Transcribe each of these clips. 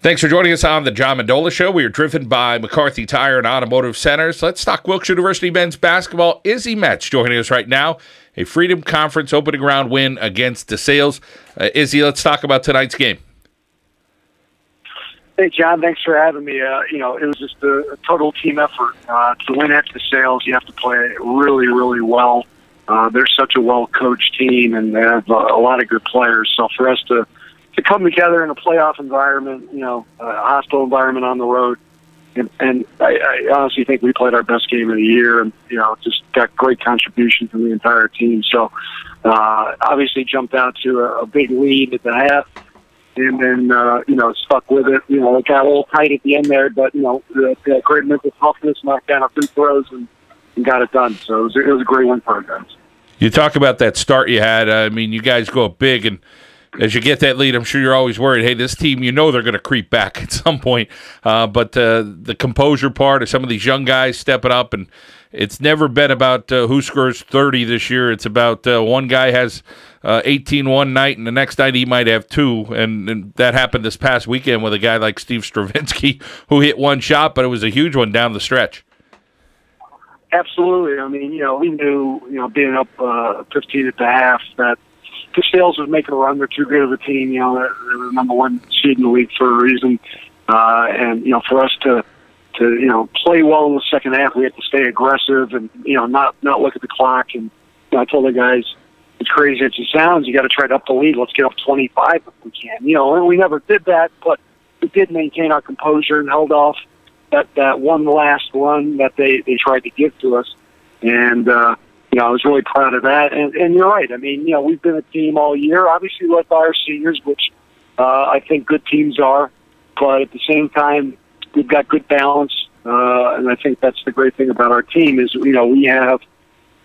Thanks for joining us on the John Mendola Show. We are driven by McCarthy Tire and Automotive Centers. Let's talk Wilkes University men's basketball. Izzi Metz joining us right now. A Freedom Conference opening round win against DeSales. Izzi, let's talk about tonight's game. Hey, John, thanks for having me. It was just a total team effort. To win at DeSales, you have to play really, really well. They're such a well-coached team, and they have a lot of good players. So for us to come together in a playoff environment, a hostile environment on the road, and I honestly think we played our best game of the year, and just got great contribution from the entire team. So obviously jumped out to a big lead at the half, and then stuck with it. It got a little tight at the end there, but the great mental toughness, knocked down our free throws, and got it done. So it was a great win for our guys. You talk about that start you had. I mean, you guys go up big, and as you get that lead, I'm sure you're always worried, hey, this team, they're going to creep back at some point. But the composure part of some of these young guys stepping up, and it's never been about who scores 30 this year. It's about one guy has 18 one night, and the next night he might have 2. And that happened this past weekend with a guy like Steve Stravinsky who hit one shot, but it was a huge one down the stretch. Absolutely. I mean, we knew, being up 15 at the half, that DeSales was making a run. They're too good of a team. They're the number one seed in the league for a reason. And for us to play well in the second half, we had to stay aggressive and not look at the clock. And I told the guys, as crazy as it sounds, you got to try to up the lead. Let's get up 25 if we can. And we never did that, but we did maintain our composure and held off that one last run that they tried to give to us. And I was really proud of that. And you're right. I mean, we've been a team all year, obviously led by our seniors, which I think good teams are. But at the same time, we've got good balance. And I think that's the great thing about our team is, we have,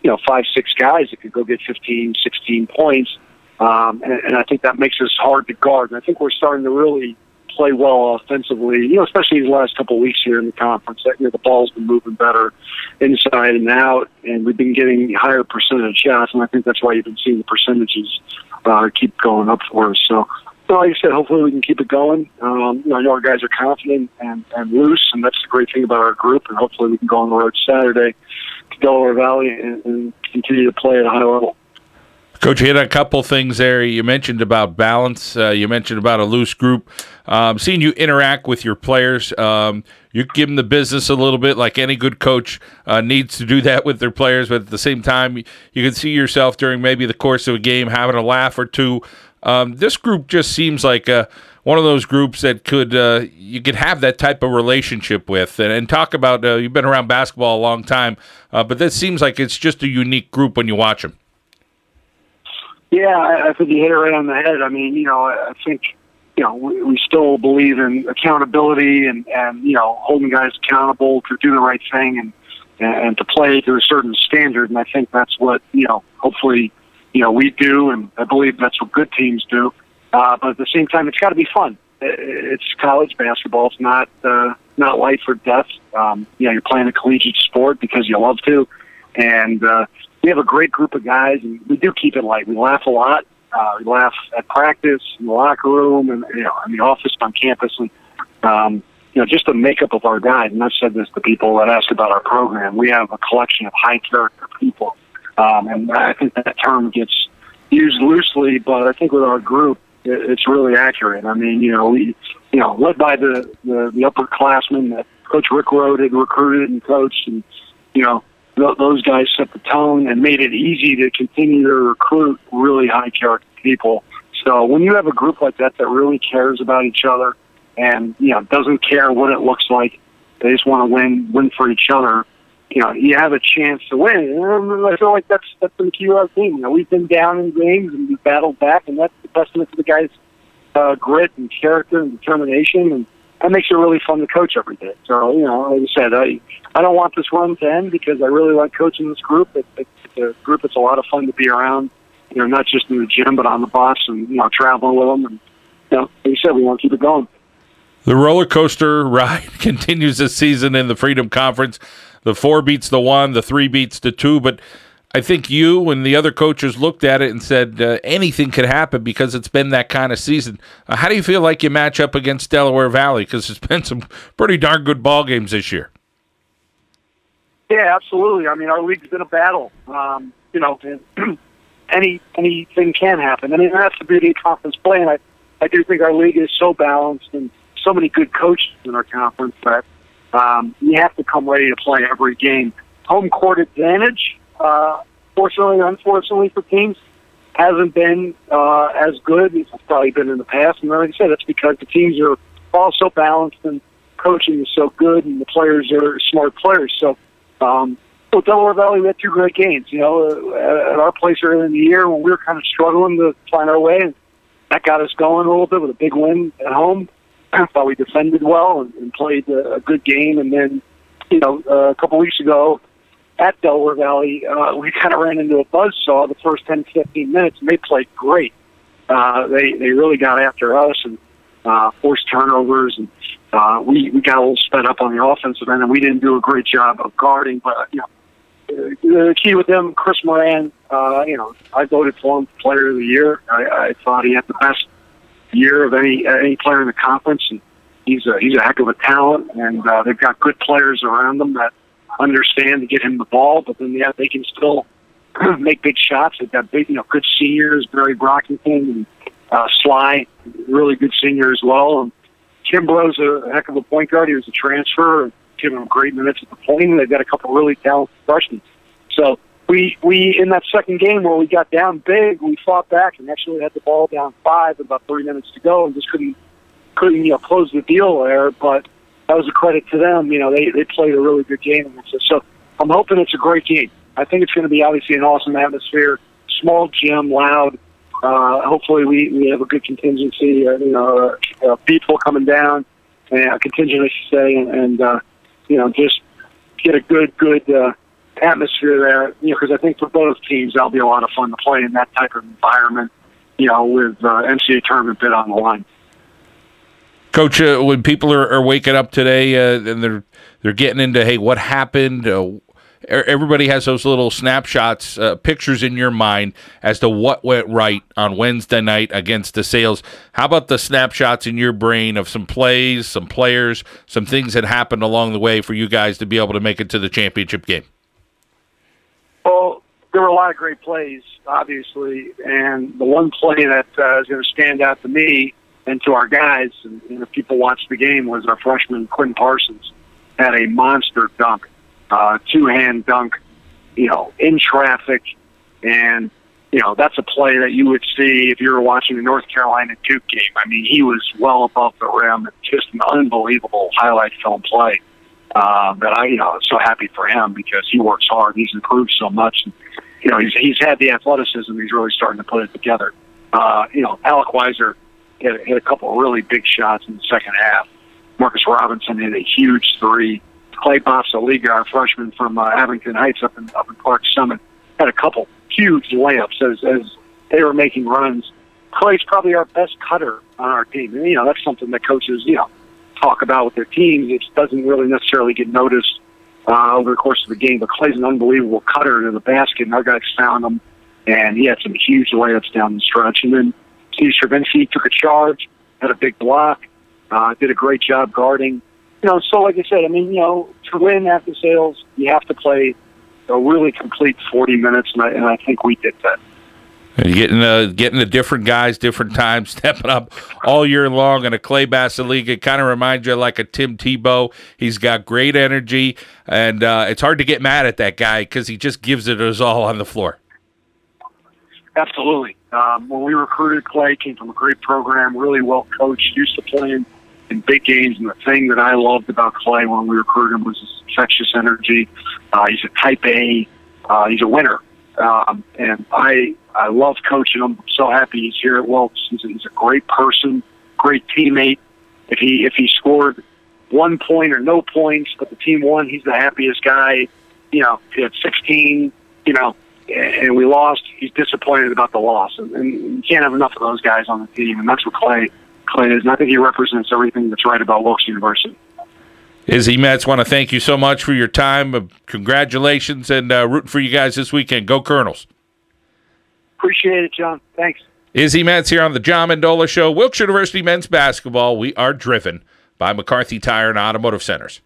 5, 6 guys that could go get 15, 16 points. And I think that makes us hard to guard. And I think we're starting to really play well offensively, especially these last couple of weeks here in the conference. The ball's been moving better inside and out, and we've been getting higher percentage shots, and I think that's why you've been seeing the percentages keep going up for us. So, like I said, hopefully we can keep it going. I know our guys are confident and loose, and that's the great thing about our group, and hopefully we can go on the road Saturday to Delaware Valley and continue to play at a high level. Coach, you hit a couple things there. You mentioned about balance. You mentioned about a loose group. Seeing you interact with your players, you give them the business a little bit, like any good coach needs to do that with their players. But at the same time, you can see yourself during maybe the course of a game having a laugh or two. This group just seems like one of those groups that you could have that type of relationship with. And talk about, you've been around basketball a long time, but this seems like it's just a unique group when you watch them. Yeah, I think you hit it right on the head. I mean, I think, we still believe in accountability and holding guys accountable to do the right thing and to play to a certain standard. And I think that's what, hopefully, we do. And I believe that's what good teams do. But at the same time, it's got to be fun. It's college basketball. It's not life or death. You're playing a collegiate sport because you love to. And, we have a great group of guys, and we do keep it light. We laugh a lot. We laugh at practice, in the locker room, and in the office, on campus, and just the makeup of our guys. And I've said this to people that ask about our program. We have a collection of high character people, and I think that term gets used loosely, but I think with our group, it's really accurate. I mean, we led by the upperclassmen that Coach Rick Road had recruited and coached, and those guys set the tone and made it easy to continue to recruit really high-character people. So when you have a group like that that really cares about each other and, doesn't care what it looks like, they just want to win for each other, you have a chance to win. And I feel like that's been key to our team. We've been down in games and we've battled back, and that's the testament to the guys' grit and character and determination, and that makes it really fun to coach every day. So, like I said, I don't want this run to end because I really like coaching this group. It's a group that's a lot of fun to be around, not just in the gym, but on the bus and, traveling with them. And, like you said, we want to keep it going. The roller coaster ride continues this season in the Freedom Conference. The 4 beats the 1, the 3 beats the 2, but I think you and the other coaches looked at it and said anything could happen because it's been that kind of season. How do you feel like you match up against Delaware Valley? Because it's been some pretty darn good ball games this year. Yeah, absolutely. I mean, our league's been a battle. You know, anything can happen. I mean, that's the beauty of conference play, and I do think our league is so balanced and so many good coaches in our conference that you have to come ready to play every game. Home court advantage, fortunately or unfortunately for teams, hasn't been as good as it's probably been in the past. And like I said, that's because the teams are all so balanced and coaching is so good and the players are smart players. So, Delaware Valley, we had 2 great games, you know, at our place early in the year when we were kind of struggling to find our way. And that got us going a little bit with a big win at home. I thought we defended well and played a good game. And then, you know, a couple weeks ago at Delaware Valley, we kind of ran into a buzzsaw the first 10, 15 minutes, and they played great. They really got after us and forced turnovers, and we got a little sped up on the offensive end, and we didn't do a great job of guarding. But, you know, the key with them, Chris Moran, you know, I voted for him Player of the Year. I thought he had the best year of any player in the conference, and he's a heck of a talent, and they've got good players around them that understand to get him the ball, but then they can still make big shots. They've got big, you know, good seniors, Barry Brockington and Sly, really good senior as well. And Kimbrough's a heck of a point guard. He was a transfer, giving him great minutes at the point, and they've got a couple really talented freshmen. So we in that second game where we got down big, we fought back and actually had the ball down 5 with about 3 minutes to go, and just couldn't you know, close the deal there. But that was a credit to them. You know, they played a really good game. So I'm hoping it's a great game. I think it's going to be obviously an awesome atmosphere, small gym, loud. Hopefully we have a good contingency, people coming down, and a contingent, I should say, and you know, just get a good atmosphere there, you know, because I think for both teams that'll be a lot of fun to play in that type of environment, you know, with NCAA tournament bid on the line. Coach, when people are waking up today and they're getting into, hey, what happened? Everybody has those little snapshots, pictures in your mind as to what went right on Wednesday night against DeSales. How about the snapshots in your brain of some plays, some players, some things that happened along the way for you guys to be able to make it to the championship game? Well, there were a lot of great plays, obviously, and the one play that is going to stand out to me and to our guys, and if people watched the game, was our freshman Quinn Parsons had a monster dunk, two-hand dunk, you know, in traffic, and you know, that's a play that you would see if you were watching the North Carolina Duke game. I mean, he was well above the rim, just an unbelievable highlight film play. That I, you know, so happy for him because he works hard. He's improved so much. And, you know, he's had the athleticism. He's really starting to put it together. You know, Alec Weiser hit a couple of really big shots in the second half. Marcus Robinson hit a huge 3. Clay Bossaliga, our freshman from Abington Heights up in Clark Summit, had a couple huge layups as they were making runs. Clay's probably our best cutter on our team. And, you know, that's something that coaches, you know, talk about with their teams. It doesn't really necessarily get noticed over the course of the game, but Clay's an unbelievable cutter to the basket, and our guys found him, and he had some huge layups down the stretch. And then Steve Stravinsky took a charge, had a big block, did a great job guarding. You know, so like I said, I mean, you know, to win at DeSales, you have to play a really complete 40 minutes, and I think we did that. And getting the different guys, different times, stepping up all year long. And a Clay Bossaliga kind of reminds you like a Tim Tebow. He's got great energy, and it's hard to get mad at that guy because he just gives it his all on the floor. Absolutely. When we recruited Clay, came from a great program, really well coached, used to playing in big games. And the thing that I loved about Clay when we recruited him was his infectious energy. He's a type A. He's a winner. And I love coaching him. I'm so happy he's here at Wilkes. He's a great person, great teammate. If he scored 1 point or no points, but the team won, he's the happiest guy. You know, he had 16, you know, and we lost. He's disappointed about the loss. And you can't have enough of those guys on the team. And that's what Clay is. And I think he represents everything that's right about Wilkes University. Izzi Metz, want to thank you so much for your time. Congratulations, and rooting for you guys this weekend. Go Colonels. Appreciate it, John. Thanks. Izzi Metz here on the John Mendola Show. Wilkes University men's basketball. We are driven by McCarthy Tire and Automotive Centers.